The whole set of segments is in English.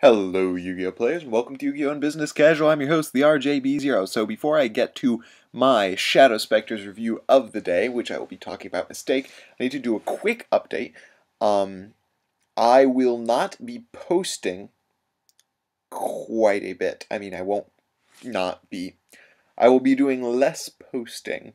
Hello, Yu-Gi-Oh! Players, and welcome to Yu-Gi-Oh! Business Casual. I'm your host, the RJB0. So before I get to my Shadow Specters review of the day, which I will be talking about Mistake, I need to do a quick update. I will not be posting quite a bit. I mean, I won't not be. I will be doing less posting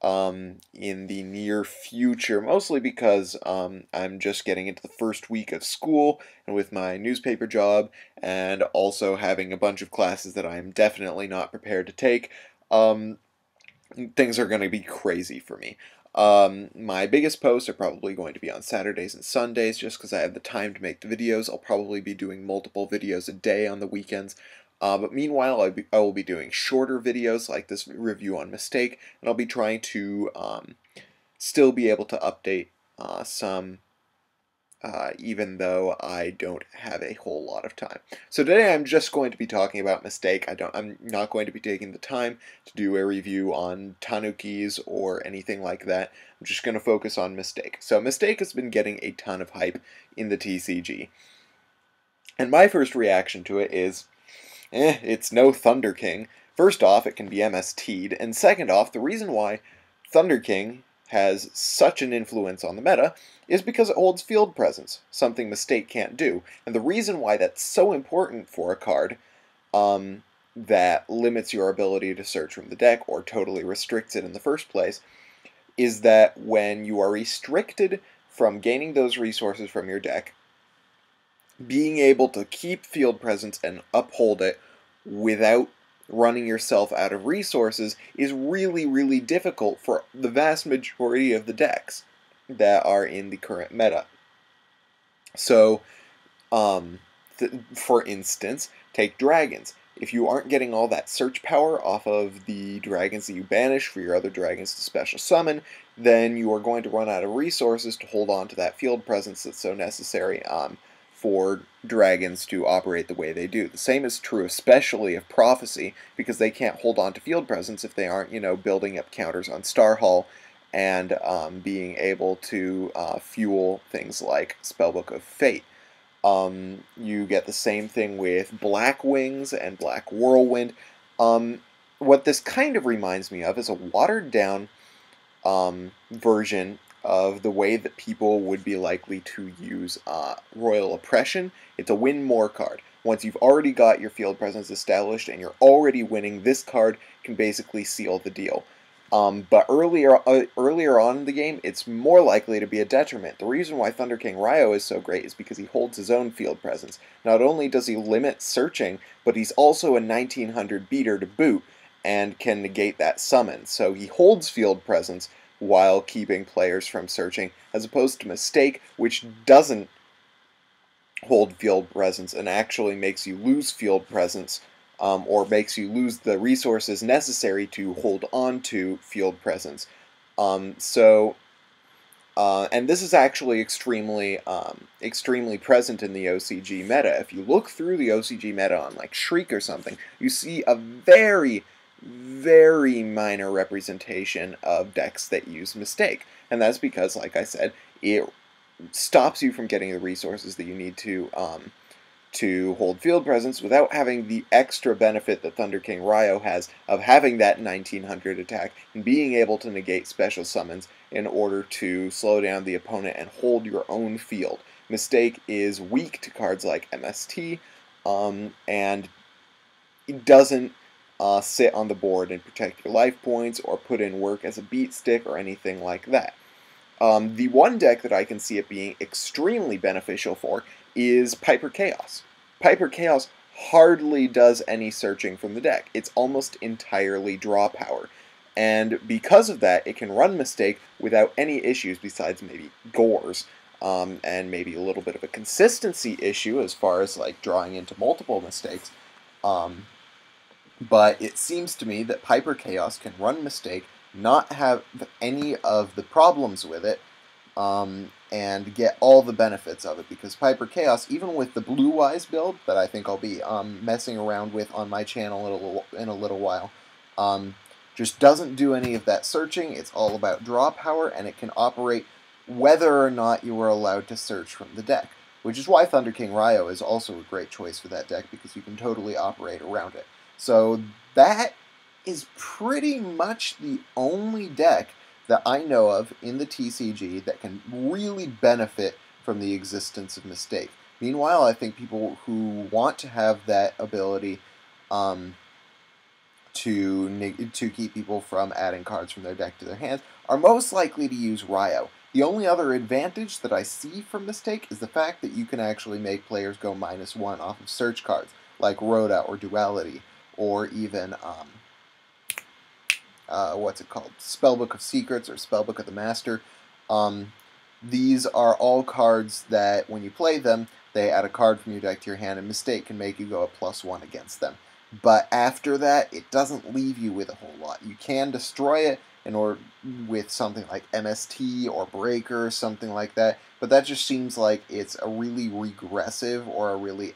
in the near future, mostly because I'm just getting into the first week of school and with my newspaper job, and also having a bunch of classes that I am definitely not prepared to take. Things are going to be crazy for me. My biggest posts are probably going to be on Saturdays and Sundays, just because I have the time to make the videos. I'll probably be doing multiple videos a day on the weekends. But meanwhile, I will be doing shorter videos like this review on Mistake, and I'll be trying to still be able to update some, even though I don't have a whole lot of time. So today I'm just going to be talking about Mistake. I'm not going to be taking the time to do a review on Tanukis or anything like that. I'm just going to focus on Mistake. So Mistake has been getting a ton of hype in the TCG. And my first reaction to it is, it's no Thunder King. First off, it can be MST'd, and second off, the reason why Thunder King has such an influence on the meta is because it holds field presence, something Mistake can't do. And the reason why that's so important for a card that limits your ability to search from the deck or totally restricts it in the first place is that when you are restricted from gaining those resources from your deck, being able to keep field presence and uphold it without running yourself out of resources is really, really difficult for the vast majority of the decks that are in the current meta. So, for instance, take dragons. If you aren't getting all that search power off of the dragons that you banish for your other dragons to special summon, then you are going to run out of resources to hold on to that field presence that's so necessary for dragons to operate the way they do. The same is true especially of Prophecy, because they can't hold on to field presence if they aren't, building up counters on Star Hall and being able to fuel things like Spellbook of Fate. You get the same thing with Black Wings and Black Whirlwind. What this kind of reminds me of is a watered-down version of the way that people would be likely to use Royal Oppression. It's a win more card. Once you've already got your field presence established and you're already winning, this card can basically seal the deal. But earlier on in the game, it's more likely to be a detriment. The reason why Thunder King Ryo is so great is because he holds his own field presence. Not only does he limit searching, but he's also a 1900 beater to boot and can negate that summon. So he holds field presence while keeping players from searching, as opposed to Mistake, which doesn't hold field presence and actually makes you lose field presence, or makes you lose the resources necessary to hold on to field presence. And this is actually extremely present in the OCG meta. If you look through the OCG meta on like Shriek or something, you see a very, very minor representation of decks that use Mistake. And that's because, like I said, it stops you from getting the resources that you need to hold field presence without having the extra benefit that Thunder King Ryo has of having that 1900 attack and being able to negate special summons in order to slow down the opponent and hold your own field. Mistake is weak to cards like MST, and it doesn't sit on the board and protect your life points or put in work as a beat stick or anything like that. The one deck that I can see it being extremely beneficial for is Piper Chaos. Piper Chaos hardly does any searching from the deck. It's almost entirely draw power. And because of that, it can run Mistake without any issues besides maybe Gores, and maybe a little bit of a consistency issue as far as like drawing into multiple mistakes. But it seems to me that Piper Chaos can run Mistake, not have any of the problems with it, and get all the benefits of it, because Piper Chaos, even with the Blue Wise build that I think I'll be messing around with on my channel in a little while, just doesn't do any of that searching. It's all about draw power, and it can operate whether or not you are allowed to search from the deck. which is why Thunder King Ryo is also a great choice for that deck, because you can totally operate around it. So that is pretty much the only deck that I know of in the TCG that can really benefit from the existence of Mistake. Meanwhile, I think people who want to have that ability to keep people from adding cards from their deck to their hands are most likely to use Ryo. The only other advantage that I see from Mistake is the fact that you can actually make players go -1 off of search cards, like Rhoda or Duality, or even, what's it called? Spellbook of Secrets or Spellbook of the Master. These are all cards that, when you play them, they add a card from your deck to your hand, and Mistake can make you go a +1 against them. But after that, it doesn't leave you with a whole lot. You can destroy it with something like MST or Breaker, something like that. But that just seems like it's a really regressive or a really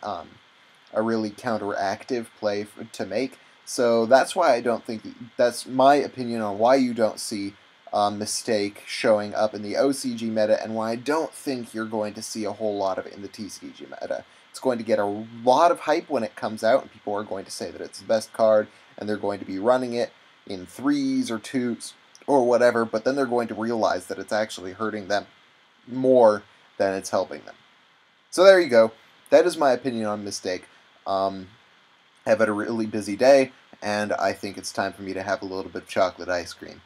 counteractive play to make. So that's why I don't think that's my opinion on why you don't see Mistake showing up in the OCG meta, and why I don't think you're going to see a whole lot of it in the TCG meta. It's going to get a lot of hype when it comes out, and people are going to say that it's the best card, and they're going to be running it in 3s or 2s or whatever, but then they're going to realize that it's actually hurting them more than it's helping them. So there you go. That is my opinion on Mistake. I've had a really busy day, and I think it's time for me to have a little bit of chocolate ice cream.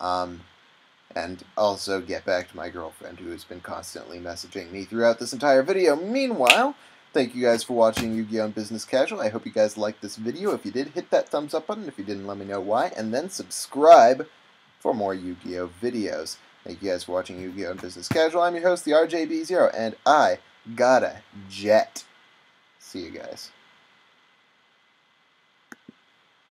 And also get back to my girlfriend, who has been constantly messaging me throughout this entire video. Meanwhile, thank you guys for watching Yu-Gi-Oh! Business Casual. I hope you guys liked this video. If you did, hit that thumbs up button. If you didn't, let me know why. And then subscribe for more Yu-Gi-Oh! Videos. Thank you guys for watching Yu-Gi-Oh! Business Casual. I'm your host, the RJB0, and I gotta jet. See you guys.